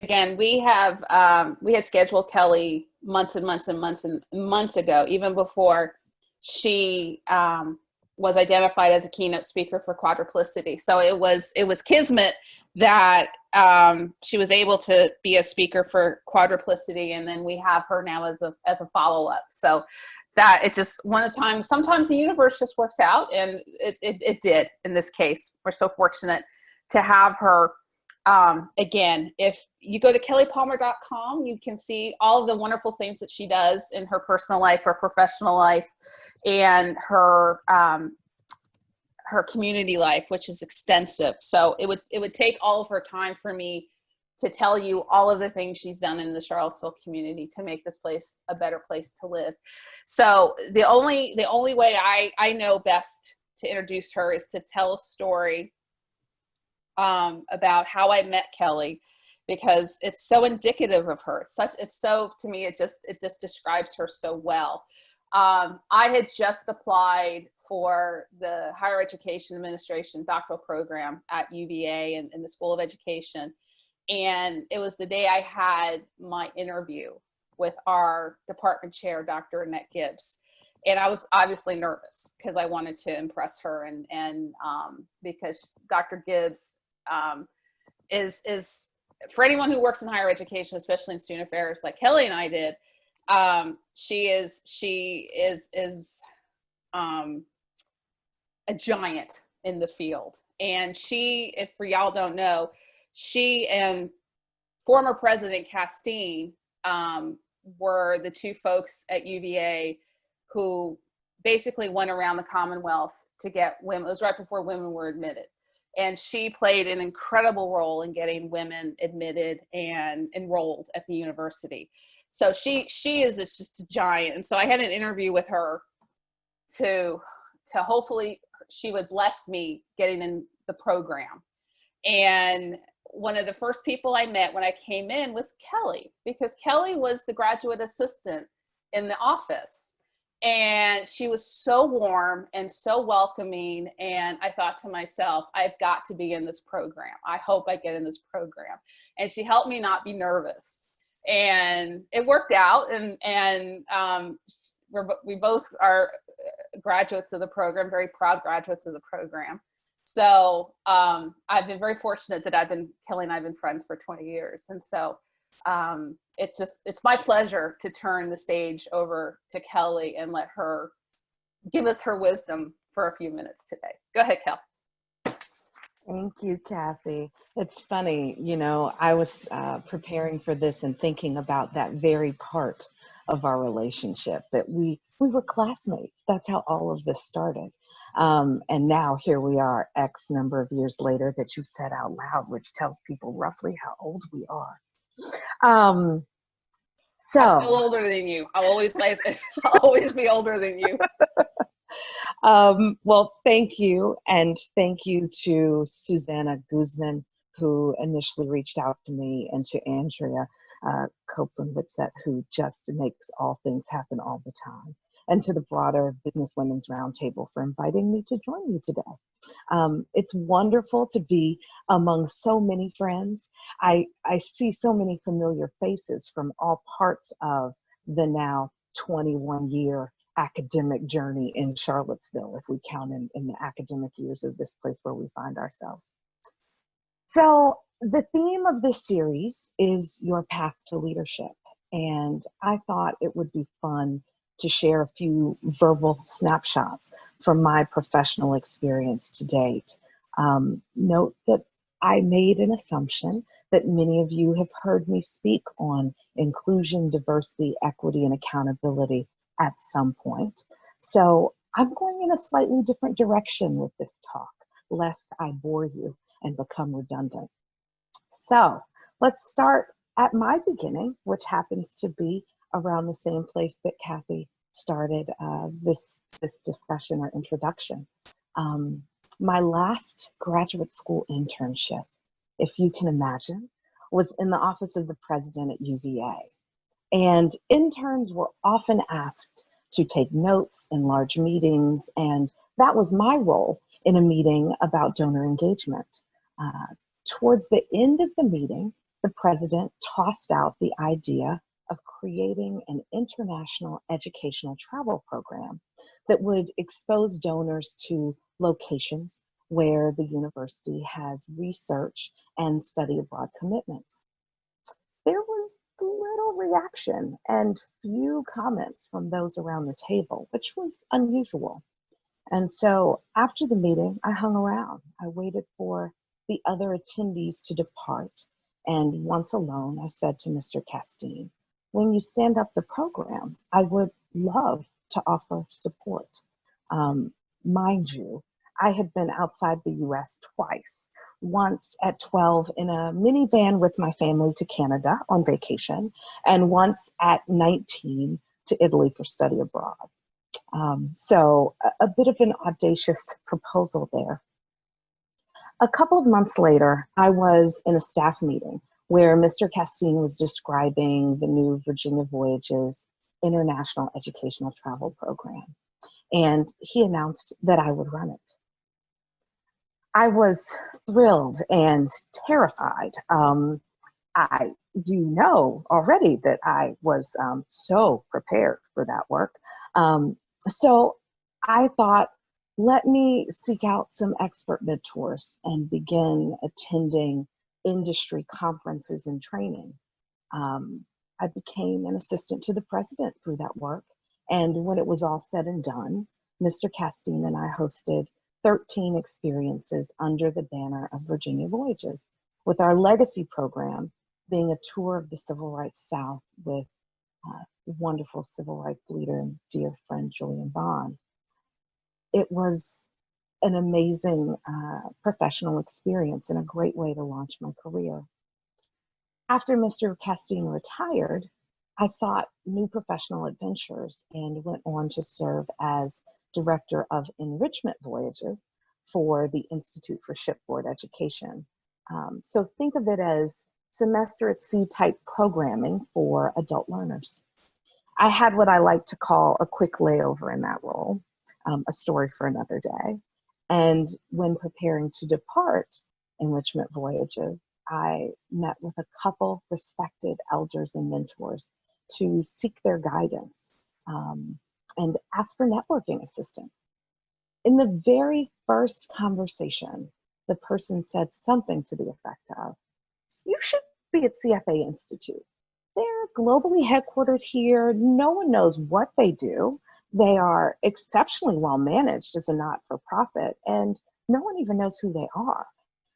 again, we had scheduled Kelli months and months and months and months ago, even before she was identified as a keynote speaker for quadruplicity. So it was kismet that she was able to be a speaker for quadruplicity, and then we have her now as a follow-up. So that it just one of the times, sometimes the universe just works out, and it did in this case. We're so fortunate to have her. Again, if you go to kellipalmer.com, you can see all of the wonderful things that she does in her personal life, her professional life, and her community life, which is extensive. So it would take all of her time for me to tell you all of the things she's done in the Charlottesville community to make this place a better place to live. So the only way I know best to introduce her is to tell a story about how I met Kelli, because it's so indicative of her. To me, it just describes her so well. I had just applied for the Higher Education Administration doctoral program at UVA and in the School of Education. And it was the day I had my interview with our department chair, Dr. Annette Gibbs. And I was obviously nervous because I wanted to impress her, and because Dr. Gibbs is for anyone who works in higher education, especially in student affairs like Kelli and I did, she is a giant in the field. And she, if for y'all don't know, she and former President Castine were the two folks at UVA who basically went around the Commonwealth to get women. It was right before women were admitted. And she played an incredible role in getting women admitted and enrolled at the university. So she is just a giant. And so I had an interview with her to hopefully she would bless me getting in the program. And one of the first people I met when I came in was Kelli, because Kelli was the graduate assistant in the office. And she was so warm and so welcoming. And I thought to myself, I've got to be in this program. I hope I get in this program. And she helped me not be nervous. And it worked out. And we both are graduates of the program, very proud graduates of the program. So I've been very fortunate that Kelli and I have been friends for 20 years. And so it's my pleasure to turn the stage over to Kelli and let her give us her wisdom for a few minutes today. Go ahead, Kel. Thank you, Kathy. It's funny, I was preparing for this and thinking about that very part of our relationship, that we were classmates. That's how all of this started. And now here we are, X number of years later, that you've said out loud, which tells people roughly how old we are. I'm still older than you. I'll always be older than you. Well, thank you. And thank you to Susanna Guzman, who initially reached out to me, and to Andrea Copeland-Witzett, who just makes all things happen all the time, and to the broader Business Women's Roundtable for inviting me to join you today. It's wonderful to be among so many friends. I see so many familiar faces from all parts of the now 21-year academic journey in Charlottesville, if we count in the academic years of this place where we find ourselves. So the theme of this series is your path to leadership. And I thought it would be fun to share a few verbal snapshots from my professional experience to date. Note that I made an assumption that many of you have heard me speak on inclusion, diversity, equity, and accountability at some point. So I'm going in a slightly different direction with this talk, lest I bore you and become redundant. So let's start at my beginning, which happens to be around the same place that Kathy started this discussion or introduction. My last graduate school internship, if you can imagine, was in the office of the president at UVA. And interns were often asked to take notes in large meetings, and that was my role in a meeting about donor engagement. Towards the end of the meeting, the president tossed out the idea of creating an international educational travel program that would expose donors to locations where the university has research and study abroad commitments. There was little reaction and few comments from those around the table, which was unusual. And so after the meeting, I hung around. I waited for the other attendees to depart. And once alone, I said to Mr. Castine, when you stand up the program, I would love to offer support. Mind you, I had been outside the US twice, once at 12 in a minivan with my family to Canada on vacation, and once at 19 to Italy for study abroad. So a bit of an audacious proposal there. A couple of months later, I was in a staff meeting where Mr. Castine was describing the new Virginia Voyages International Educational Travel Program, and he announced that I would run it. I was thrilled and terrified. You know already that I was so prepared for that work. So I thought, let me seek out some expert mentors and begin attending industry conferences and training. I became an assistant to the president through that work. And when it was all said and done, Mr. Castine and I hosted 13 experiences under the banner of Virginia Voyages, with our legacy program being a tour of the Civil Rights South with wonderful civil rights leader and dear friend Julian Bond. It was an amazing professional experience and a great way to launch my career. After Mr. Castine retired, I sought new professional adventures and went on to serve as Director of Enrichment Voyages for the Institute for Shipboard Education. So think of it as semester at sea type programming for adult learners. I had what I like to call a quick layover in that role, a story for another day. And when preparing to depart Enrichment Voyages, I met with a couple respected elders and mentors to seek their guidance and ask for networking assistance. In the very first conversation, the person said something to the effect of, "You should be at CFA Institute. They're globally headquartered here. No one knows what they do. They are exceptionally well managed as a not-for-profit, and no one even knows who they are.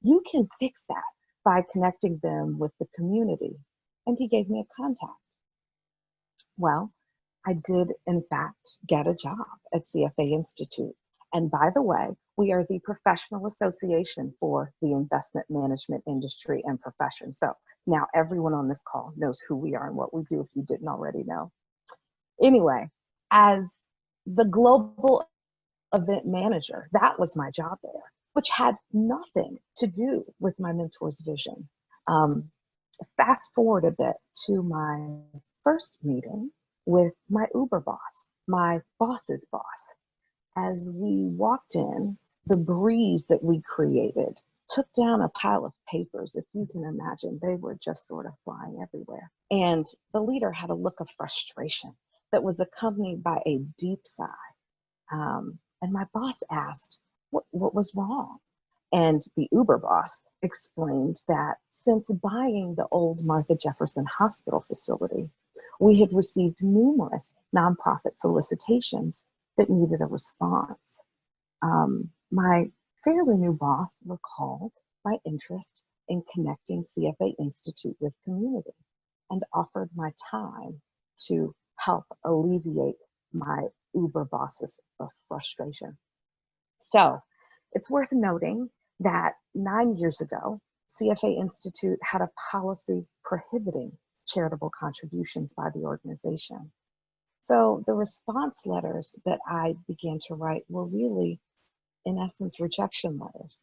You can fix that by connecting them with the community." And he gave me a contact. Well, I did, in fact, get a job at CFA Institute. And by the way, we are the professional association for the investment management industry and profession. So now everyone on this call knows who we are and what we do if you didn't already know. Anyway, as the global event manager, that was my job there, which had nothing to do with my mentor's vision. Fast forward a bit to my first meeting with my Uber boss, my boss's boss. As we walked in, the breeze that we created took down a pile of papers. If you can imagine, they were just sort of flying everywhere. And the leader had a look of frustration that was accompanied by a deep sigh. And my boss asked, what was wrong? And the Uber boss explained that since buying the old Martha Jefferson Hospital facility, we had received numerous nonprofit solicitations that needed a response. My fairly new boss recalled my interest in connecting CFA Institute with community and offered my time to help alleviate my Uber boss's frustration. So it's worth noting that 9 years ago, CFA Institute had a policy prohibiting charitable contributions by the organization. So the response letters that I began to write were really, in essence, rejection letters.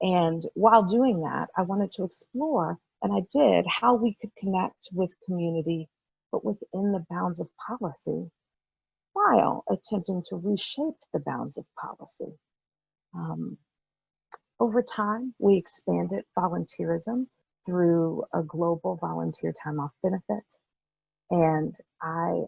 And while doing that, I wanted to explore, and I did, how we could connect with community, but within the bounds of policy, while attempting to reshape the bounds of policy. Over time, we expanded volunteerism through a global volunteer time off benefit. And I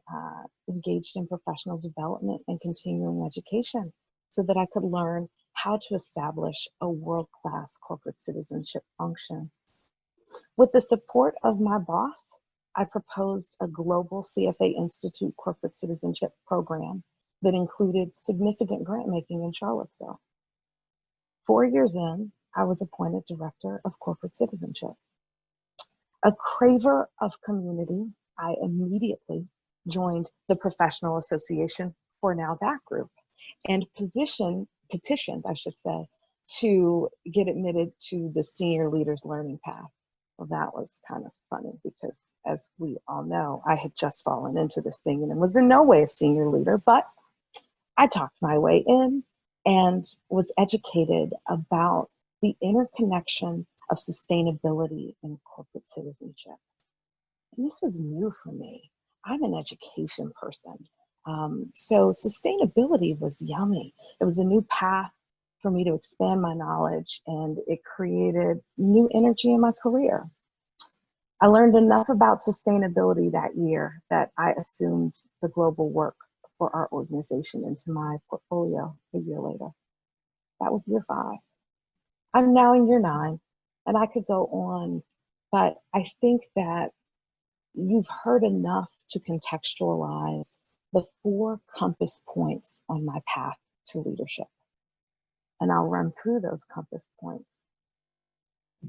engaged in professional development and continuing education so that I could learn how to establish a world-class corporate citizenship function. With the support of my boss, I proposed a global CFA Institute corporate citizenship program that included significant grant making in Charlottesville. 4 years in, I was appointed Director of Corporate Citizenship. A craver of community, I immediately joined the Professional Association for now that group and petitioned, I should say, to get admitted to the Senior Leaders Learning Path. Well, that was kind of funny because, as we all know, I had just fallen into this thing and was in no way a senior leader, but I talked my way in and was educated about the interconnection of sustainability and corporate citizenship. And this was new for me. I'm an education person. So sustainability was yummy. It was a new path for me to expand my knowledge, and it created new energy in my career. I learned enough about sustainability that year that I assumed the global work for our organization into my portfolio a year later. That was year 5. I'm now in year 9, and I could go on, but I think that you've heard enough to contextualize the 4 compass points on my path to leadership. And I'll run through those compass points.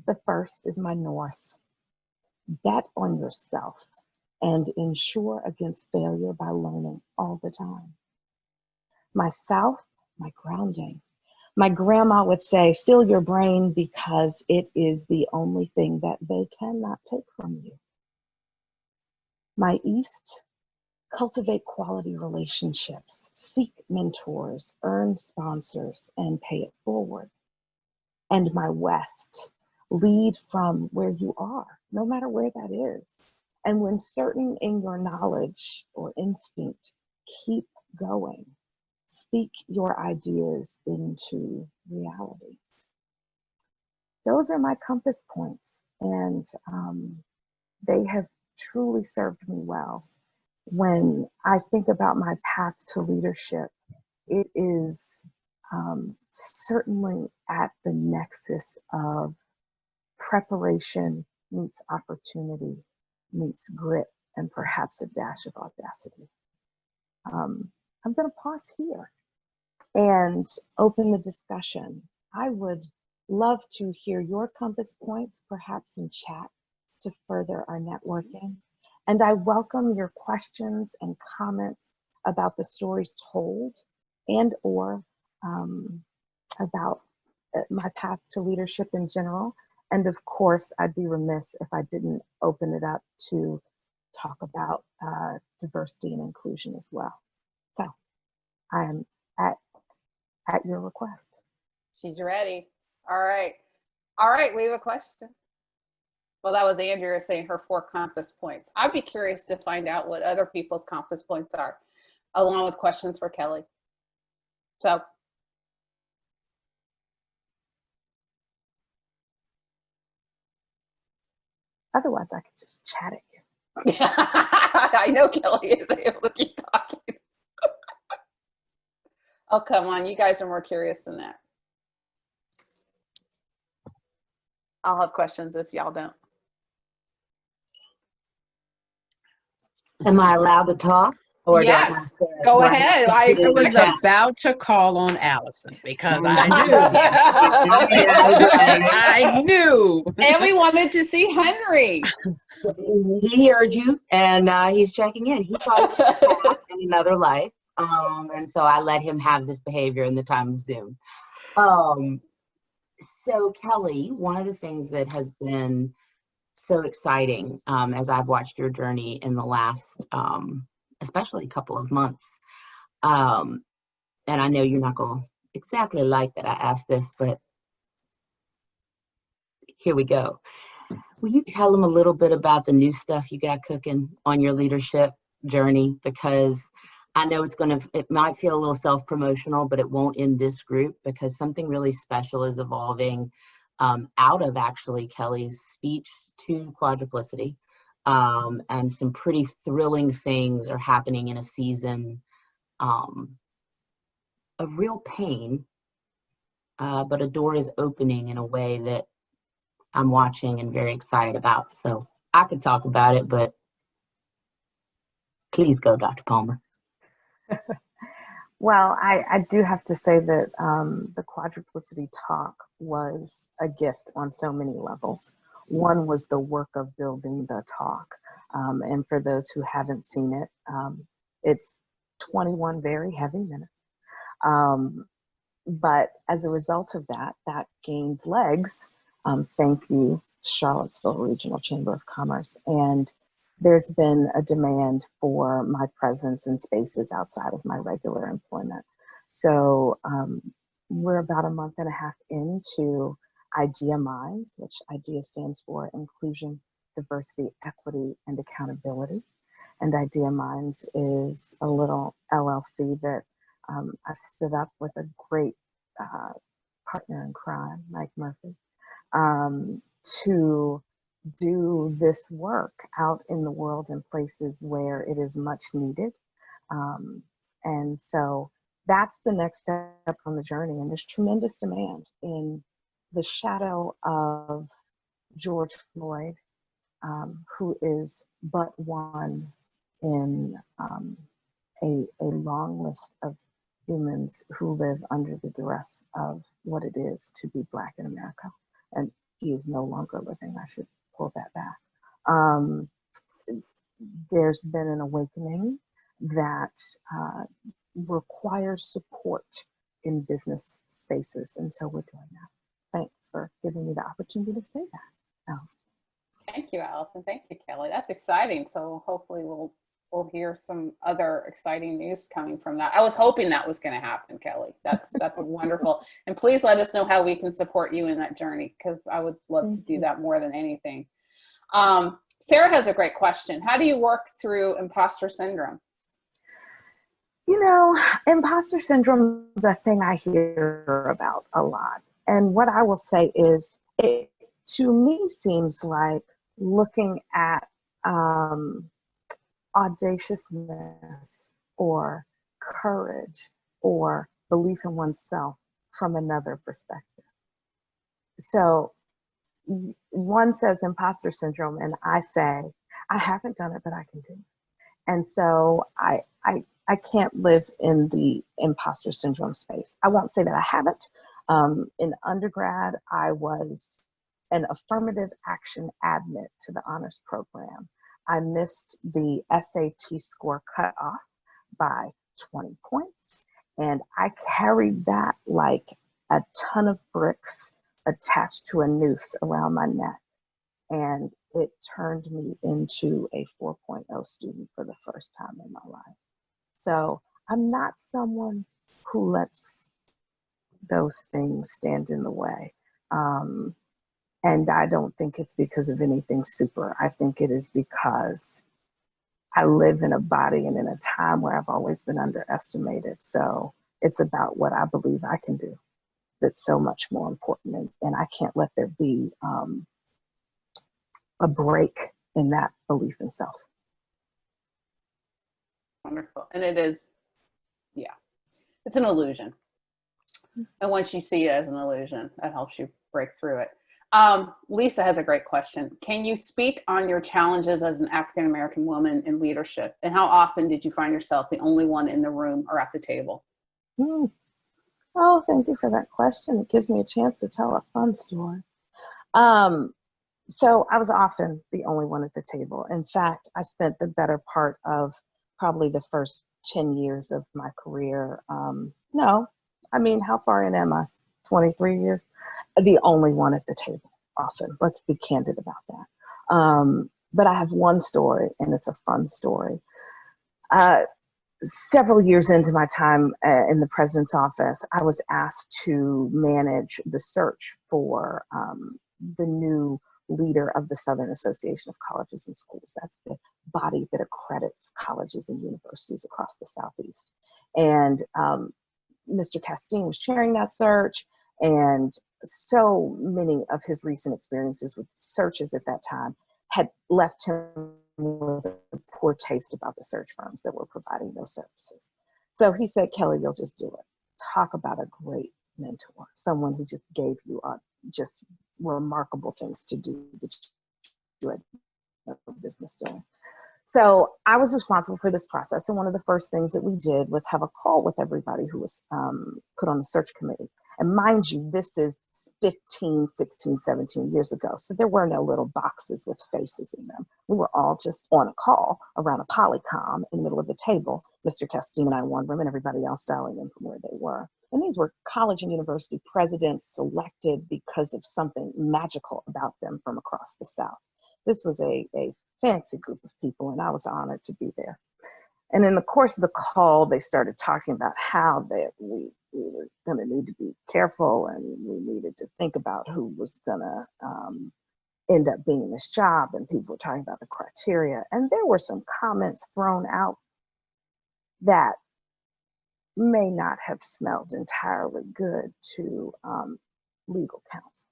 The first is my north. Bet on yourself and ensure against failure by learning all the time. My south, my grounding. My grandma would say, fill your brain because it is the only thing that they cannot take from you. My east, cultivate quality relationships, seek mentors, earn sponsors, and pay it forward. And my west, lead from where you are, no matter where that is. And when certain in your knowledge or instinct, keep going. Speak your ideas into reality. Those are my compass points, and they have truly served me well. When I think about my path to leadership, it is certainly at the nexus of preparation meets opportunity, meets grit, and perhaps a dash of audacity. I'm going to pause here and open the discussion. I would love to hear your compass points, perhaps in chat, to further our networking. And I welcome your questions and comments about the stories told and or about my path to leadership in general. And of course, I'd be remiss if I didn't open it up to talk about diversity and inclusion as well. So I am at your request. She's ready. All right. All right, we have a question. Well, that was Andrea saying her 4 compass points. I'd be curious to find out what other people's compass points are, along with questions for Kelli. So. Otherwise, I could just chat at you. I know Kelli is able to keep talking. Oh, come on. You guys are more curious than that. I'll have questions if y'all don't. Am I allowed to talk? Or yes, go ahead. I was about to call on Allison because I knew. And we wanted to see Henry. He heard you, and he's checking in. He thought he was in another life, and so I let him have this behavior in the time of Zoom. So Kelli, one of the things that has been so exciting as I've watched your journey in the last, especially couple of months, and I know you're not going to exactly like that I asked this, but here we go. Will you tell them a little bit about the new stuff you got cooking on your leadership journey? Because I know it might feel a little self-promotional, but it won't in this group because something really special is evolving out of actually Kelli's speech to quadruplicity. And some pretty thrilling things are happening in a season of real pain, but a door is opening in a way that I'm watching and very excited about. So I could talk about it, but please go, Dr. Palmer. Well, I do have to say that the quadruplicity talk was a gift on so many levels. One was the work of building the talk. And for those who haven't seen it, it's 21 very heavy minutes. But as a result of that, that gained legs. Thank you, Charlottesville Regional Chamber of Commerce. And there's been a demand for my presence in spaces outside of my regular employment. So we're about a month and a half into IDEA Minds, which IDEA stands for Inclusion, Diversity, Equity, and Accountability. And IDEA Minds is a little LLC that I've stood up with a great partner in crime, Mike Murphy, to do this work out in the world in places where it is much needed. And so that's the next step on the journey. And there's tremendous demand in the shadow of George Floyd, who is but one in a long list of humans who live under the duress of what it is to be Black in America. And he is no longer living. I should pull that back. There's been an awakening that requires support in business spaces. And so we're doing that. Thanks for giving me the opportunity to say that, Allison. Thank you, Allison. Thank you, Kelli. That's exciting. So hopefully we'll hear some other exciting news coming from that. I was hoping that was going to happen, Kelli. That's wonderful. And please let us know how we can support you in that journey, because I would love to do that more than anything. Sarah has a great question. How do you work through imposter syndrome? You know, imposter syndrome is a thing I hear about a lot. And what I will say is, it to me seems like looking at audaciousness or courage or belief in oneself from another perspective. So one says imposter syndrome, and I say, I haven't done it, but I can do it. And so I can't live in the imposter syndrome space. I won't say that I haven't. In undergrad, I was an affirmative action admit to the honors program. I missed the SAT score cutoff by 20 points, and I carried that like a ton of bricks attached to a noose around my neck, and it turned me into a 4.0 student for the first time in my life. So I'm not someone who lets those things stand in the way. And I don't think it's because of anything super. I think it is because I live in a body and in a time where I've always been underestimated. So it's about what I believe I can do that's so much more important. And I can't let there be a break in that belief in self. Wonderful. And it is, yeah, it's an illusion. And once you see it as an illusion, that helps you break through it. Lisa has a great question. Can you speak on your challenges as an African-American woman in leadership? And how often did you find yourself the only one in the room or at the table? Oh, thank you for that question. It gives me a chance to tell a fun story. So I was often the only one at the table. In fact, I spent the better part of probably the first 10 years of my career. How far in am I? 23 years? The only one at the table often. Let's be candid about that. But I have one story, and it's a fun story. Several years into my time in the president's office, I was asked to manage the search for the new leader of the Southern Association of Colleges and Schools. That's the body that accredits colleges and universities across the Southeast. And Mr. Castine was chairing that search, and so many of his recent experiences with searches at that time had left him with a poor taste about the search firms that were providing those services. So he said, Kelli, you'll just do it. Talk about a great mentor, someone who just gave you just remarkable things to do that you had no business doing. So I was responsible for this process. And one of the first things that we did was have a call with everybody who was put on the search committee. And mind you, this is 15, 16, 17 years ago. So there were no little boxes with faces in them. We were all just on a call around a polycom in the middle of the table. Mr. Castine and I in one room and everybody else dialing in from where they were. And these were college and university presidents selected because of something magical about them from across the South. This was a fancy group of people, and I was honored to be there. And in the course of the call, they started talking about how we were going to need to be careful, and we needed to think about who was going to end up being in this job, and people were talking about the criteria. And there were some comments thrown out that may not have smelled entirely good to legal counsel.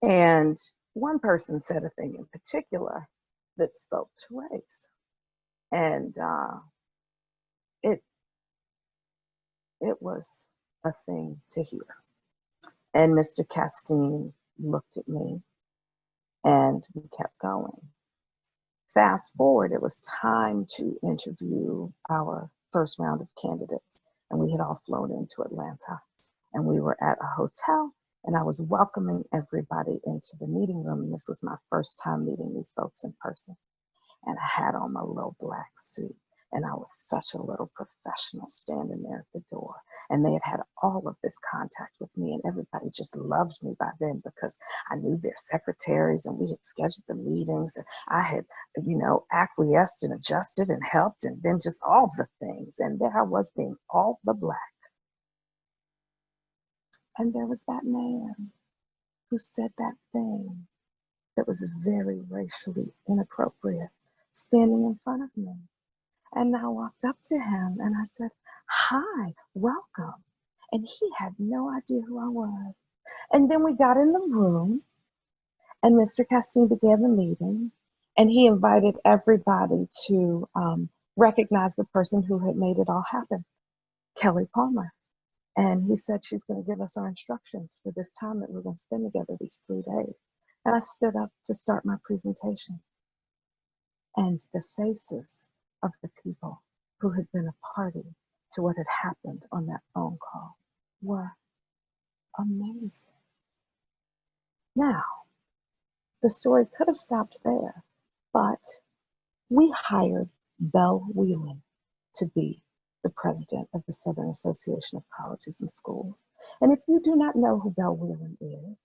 And one person said a thing in particular that spoke to race. And it was a thing to hear. And Mr. Castine looked at me and we kept going. Fast forward, it was time to interview our first round of candidates. And we had all flown into Atlanta. And we were at a hotel. And I was welcoming everybody into the meeting room. And this was my first time meeting these folks in person. And I had on my little black suit. And I was such a little professional standing there at the door. And they had had all of this contact with me. And everybody just loved me by then because I knew their secretaries and we had scheduled the meetings. And I had, acquiesced and adjusted and helped and then just all the things. And there I was being all the black. And there was that man who said that thing that was very racially inappropriate standing in front of me. And I walked up to him and I said, "Hi, welcome." And he had no idea who I was. And then we got in the room and Mr. Castine began the meeting and he invited everybody to recognize the person who had made it all happen, Kelli Palmer. And he said, she's going to give us our instructions for this time that we're going to spend together these 3 days. And I stood up to start my presentation. And the faces of the people who had been a party to what had happened on that phone call were amazing. Now, the story could have stopped there, but we hired Belle Whelan to be the president of the Southern Association of Colleges and Schools. And if you do not know who Belle Whelan is,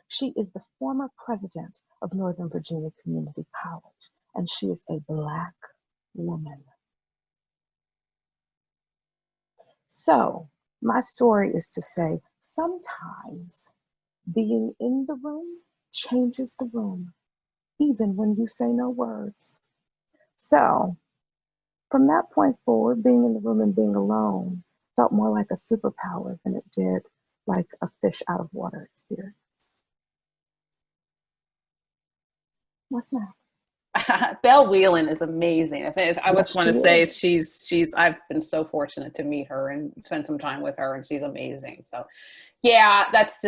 she is the former president of Northern Virginia Community College, and she is a Black woman. So my story is to say, sometimes being in the room changes the room, even when you say no words. So from that point forward, being in the room and being alone felt more like a superpower than it did like a fish out of water experience. What's next? Belle Whelan is amazing. If I Yes, just want to she say is. she's I've been so fortunate to meet her and spend some time with her, and she's amazing. So yeah, that's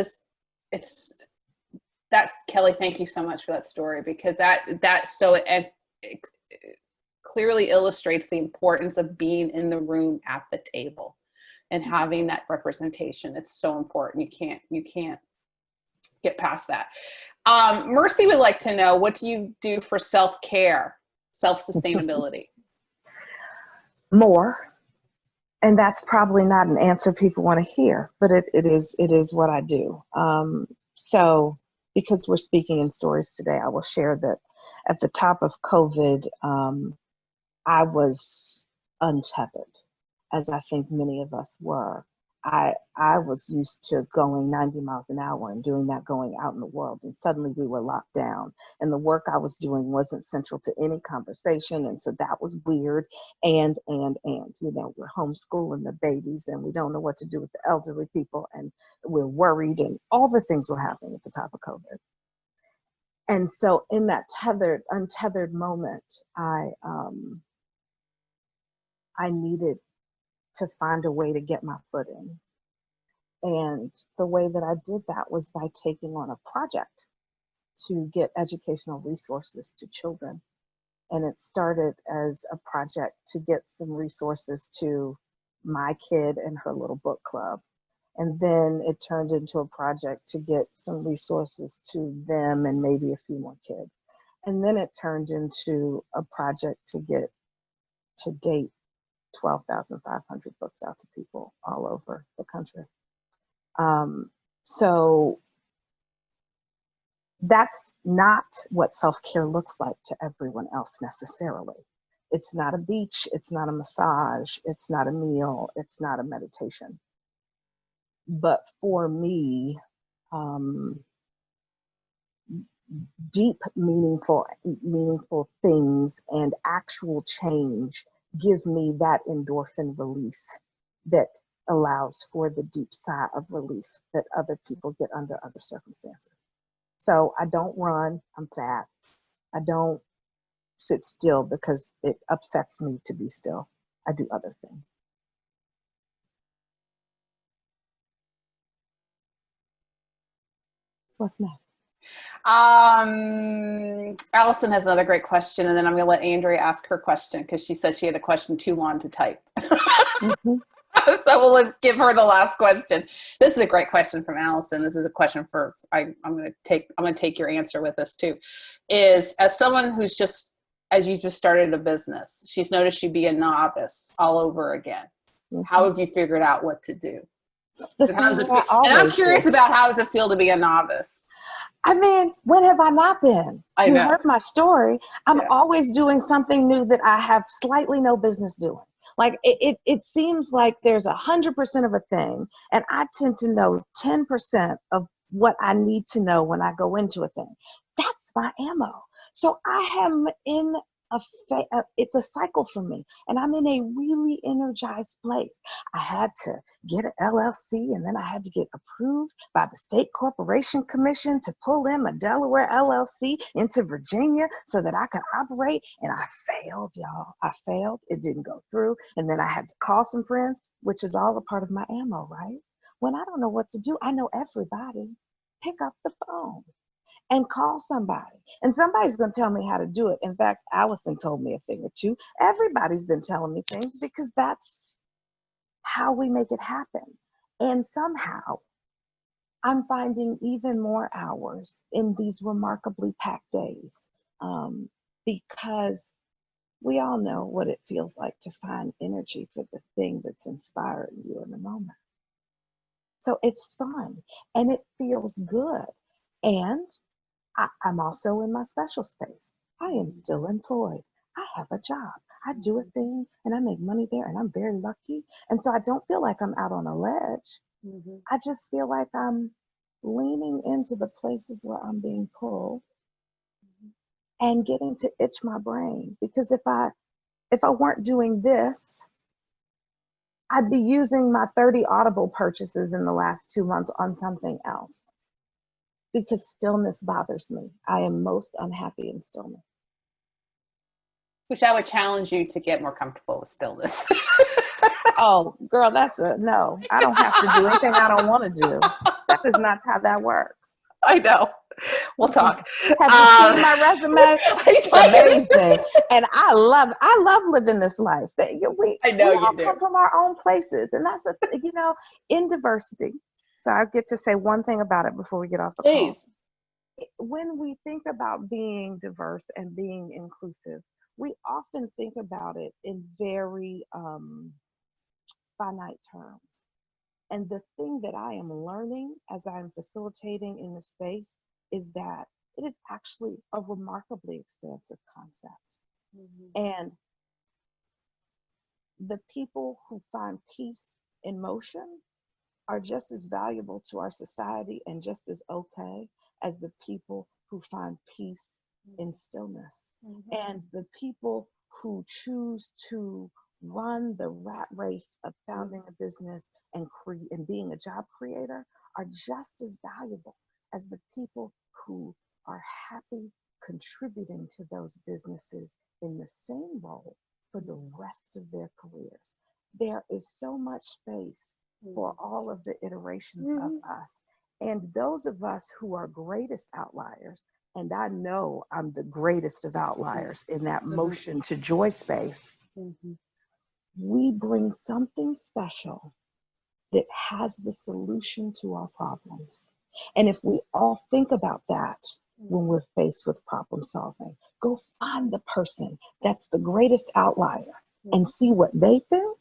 Kelli, thank you so much for that story, because it clearly illustrates the importance of being in the room at the table and having that representation. It's so important. You can't get past that. Mercy would like to know, what do you do for self-care, self-sustainability? More. And that's probably not an answer people want to hear, but it is what I do. So because we're speaking in stories today, I will share that at the top of COVID, I was untethered, as I think many of us were. I was used to going 90 miles an hour and doing that going out in the world. And suddenly we were locked down and the work I was doing wasn't central to any conversation. And so that was weird. And, we're homeschooling the babies and we don't know what to do with the elderly people. And we're worried and all the things were happening at the top of COVID. And so in that untethered moment, I needed to find a way to get my foot in. And the way that I did that was by taking on a project to get educational resources to children. And it started as a project to get some resources to my kid and her little book club. And then it turned into a project to get some resources to them and maybe a few more kids. And then it turned into a project to get to date 12,500 books out to people all over the country. So that's not what self-care looks like to everyone else necessarily. It's not a beach, it's not a massage, it's not a meal, it's not a meditation. But for me, deep, meaningful things and actual change give me that endorphin release that allows for the deep sigh of relief that other people get under other circumstances. So I don't run, I'm fat. I don't sit still because it upsets me to be still. I do other things. What's next? Allison has another great question, and then I'm going to let Andrea ask her question because she said she had a question too long to type. Mm-hmm. So we'll give her the last question. This is a great question from Allison. This is a question for I'm going to take your answer with this too. Is as someone who's as you just started a business, she's noticed you be a novice all over again. Mm-hmm. How have you figured out what to do? And I'm curious about how does it feel to be a novice? I mean, when have I not been? You heard my story. I'm always doing something new that I have slightly no business doing. Like it seems like there's 100% of a thing, and I tend to know 10% of what I need to know when I go into a thing. That's my ammo. So I am in it's a cycle for me, and I'm in a really energized place. I had to get an LLC, and then I had to get approved by the State Corporation Commission to pull in a Delaware LLC into Virginia so that I could operate, and I failed, y'all. I failed. It didn't go through, and then I had to call some friends, which is all a part of my ammo, right? When I don't know what to do, I know everybody. Pick up the phone and call somebody. And somebody's going to tell me how to do it. In fact, Allison told me a thing or two. Everybody's been telling me things because that's how we make it happen. And somehow I'm finding even more hours in these remarkably packed days because we all know what it feels like to find energy for the thing that's inspiring you in the moment. So it's fun and it feels good. And I'm also in my special space. I am still employed. I have a job. I do a thing and I make money there and I'm very lucky. And so I don't feel like I'm out on a ledge. Mm-hmm. I just feel like I'm leaning into the places where I'm being pulled and getting to itch my brain. Because if I weren't doing this, I'd be using my 30 Audible purchases in the last 2 months on something else. Because stillness bothers me. I am most unhappy in stillness. Which I would challenge you to get more comfortable with stillness. Oh, girl, that's a no. I don't have to do anything I don't want to do. That is not how that works. I know. We'll talk. Have you seen my resume? It's amazing. And I love living this life. We all come from our own places. And that's, in diversity. So I get to say one thing about it before we get off the call. When we think about being diverse and being inclusive, we often think about it in very finite terms. And the thing that I am learning as I'm facilitating in the space is that it is actually a remarkably expansive concept. Mm-hmm. And the people who find peace in motion are just as valuable to our society and just as okay as the people who find peace in stillness. And the people who choose to run the rat race of founding a business and being a job creator are just as valuable as the people who are happy contributing to those businesses in the same role for the rest of their careers. There is so much space for all of the iterations of us. And those of us who are greatest outliers, and I know I'm the greatest of outliers in that motion to joy space, we bring something special that has the solution to our problems. And if we all think about that when we're faced with problem solving, go find the person that's the greatest outlier and see what they think.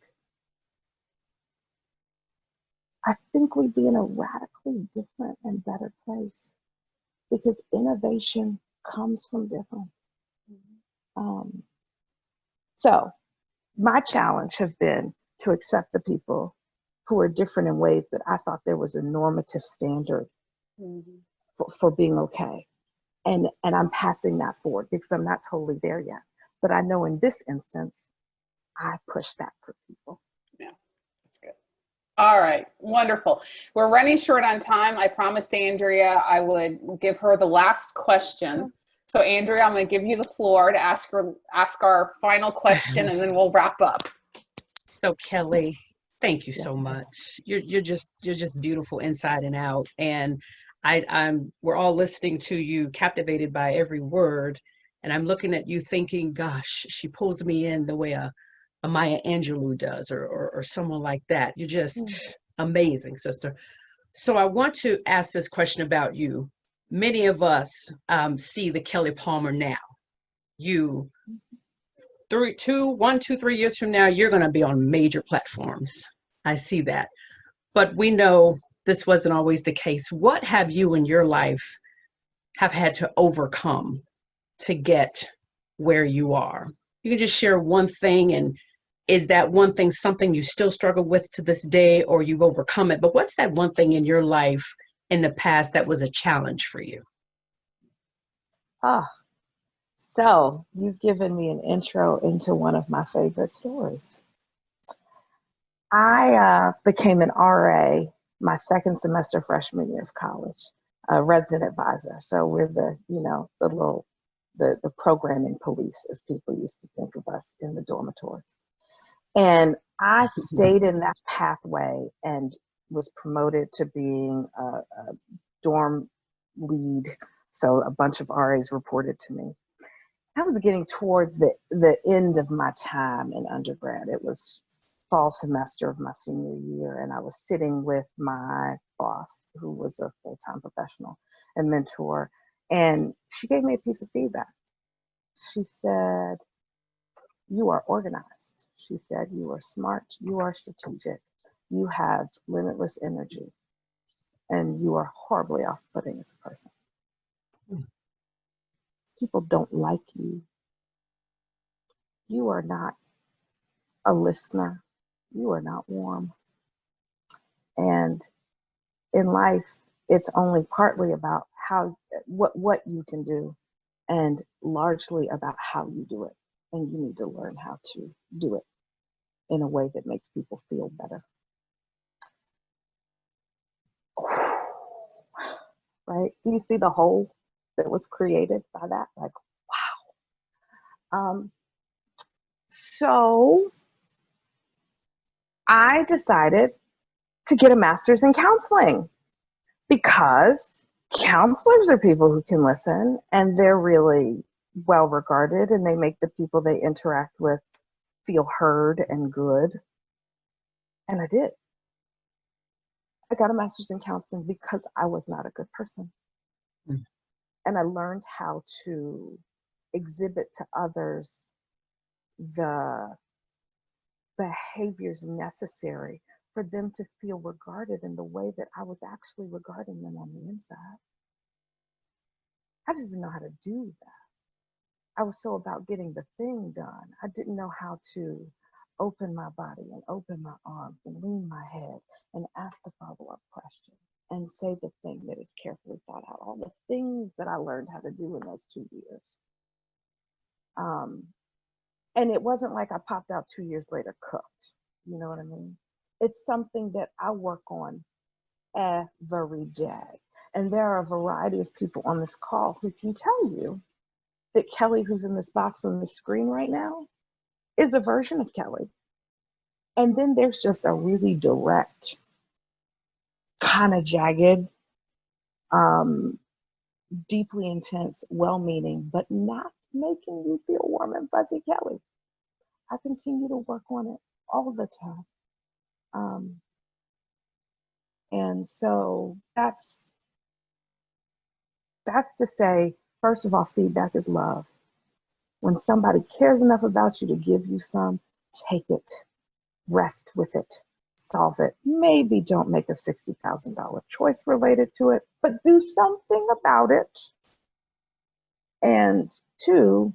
I think we'd be in a radically different and better place, because innovation comes from difference. So my challenge has been to accept the people who are different in ways that I thought there was a normative standard for being okay. And I'm passing that forward because I'm not totally there yet. But I know in this instance, I push that for people. Yeah, that's good. All right, wonderful. We're running short on time. I promised Andrea I would give her the last question. So Andrea, I'm going to give you the floor to ask our final question, and then we'll wrap up. So Kelli, thank you so much. You're just beautiful inside and out, and we're all listening to you, captivated by every word, and I'm looking at you thinking, gosh, she pulls me in the way a Maya Angelou does, or someone like that. You're just amazing, sister. So I want to ask this question about you. Many of us see the Kelli Palmer now. You, 1, 2, 3 years from now, you're going to be on major platforms. I see that. But we know this wasn't always the case. What have you in your life have had to overcome to get where you are? You can just share one thing, and is that one thing something you still struggle with to this day, or you've overcome it? But what's that one thing in your life in the past that was a challenge for you? So you've given me an intro into one of my favorite stories. I became an RA my second semester freshman year of college, a resident advisor. So we're the programming police, as people used to think of us in the dormitories. And I stayed in that pathway and was promoted to being a dorm lead. So a bunch of RAs reported to me. I was getting towards the end of my time in undergrad. It was fall semester of my senior year, and I was sitting with my boss, who was a full-time professional and mentor, and she gave me a piece of feedback. She said, "You are organized." She said, "You are smart, you are strategic, you have limitless energy, and you are horribly off-putting as a person. People don't like you. You are not a listener. You are not warm. And in life, it's only partly about what you can do, and largely about how you do it. And you need to learn how to do it in a way that makes people feel better." Right? Do you see the hole that was created by that? Like, wow. So I decided to get a master's in counseling, because counselors are people who can listen, and they're really well regarded, and they make the people they interact with feel heard and good. And I did. I got a master's in counseling because I was not a good person. And I learned how to exhibit to others the behaviors necessary for them to feel regarded in the way that I was actually regarding them on the inside. I just didn't know how to do that. I was so about getting the thing done. I didn't know how to open my body and open my arms and lean my head and ask the follow-up question and say the thing that is carefully thought out, all the things that I learned how to do in those 2 years. And it wasn't like I popped out 2 years later cooked. You know what I mean? It's something that I work on every day. And there are a variety of people on this call who can tell you that Kelly, who's in this box on the screen right now, is a version of Kelly. And then there's just a really direct, kind of jagged, deeply intense, well-meaning, but not making you feel warm and fuzzy Kelly. I continue to work on it all the time. And so that's to say, first of all, feedback is love. When somebody cares enough about you to give you some, take it, rest with it, solve it. Maybe don't make a $60,000 choice related to it, but do something about it. And two,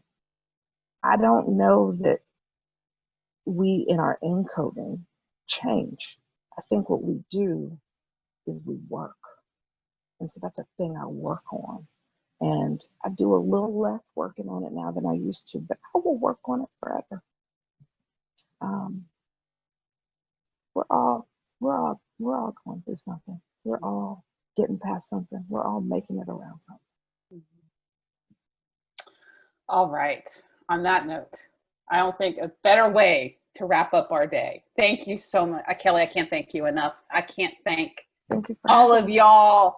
I don't know that we in our encoding change. I think what we do is we work. And so that's a thing I work on. And I do a little less working on it now than I used to, but I will work on it forever. We're all going through something. We're all getting past something. We're all making it around something. All right. On that note, I don't think a better way to wrap up our day. Thank you so much. Kelly, I can't thank you enough. I can't thank Thank you for all of y'all